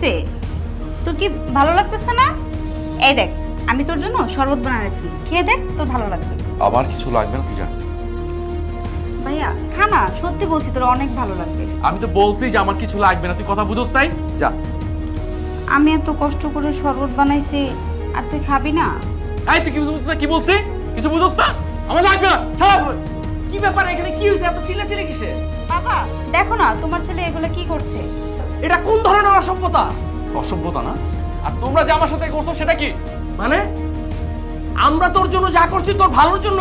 হয়েছে? তোর কি ভালো লাগতেছে না? এই দেখ, আমি তোর জন্য শরবত বানিয়ে রাখছি, খেয়ে দেখ, তোর ভালো লাগবে। আমার কিছু লাগবে না, তুই যা। ভাইয়া খানা, সত্যি বলছি তোর অনেক ভালো লাগবে। আমি তো বলছি যে আমার কিছু লাগবে না, তুই কথা বুঝোস তাই? যা। আমি এত কষ্ট করে শরবত বানাইছি, আর তুই খাবি না? এই তুই কিছু বুঝছিস না? কি বলছি? কিছু বুঝোস না? আমার লাগবে না, ছাড়। কি ব্যাপার, এখানে কি হয়েছে? এত চিল্লাচিল্লি কিসে? বাবা দেখো না, তোমার ছেলে এগুলো কি করছে। এটা কোন ধরনের অসভ্যতা? অসভ্যতা না? আর তোমরা যে আমার সাথে করছো সেটা কি? মানে আমরা তোর জন্য যা করছি তোর ভালোর জন্য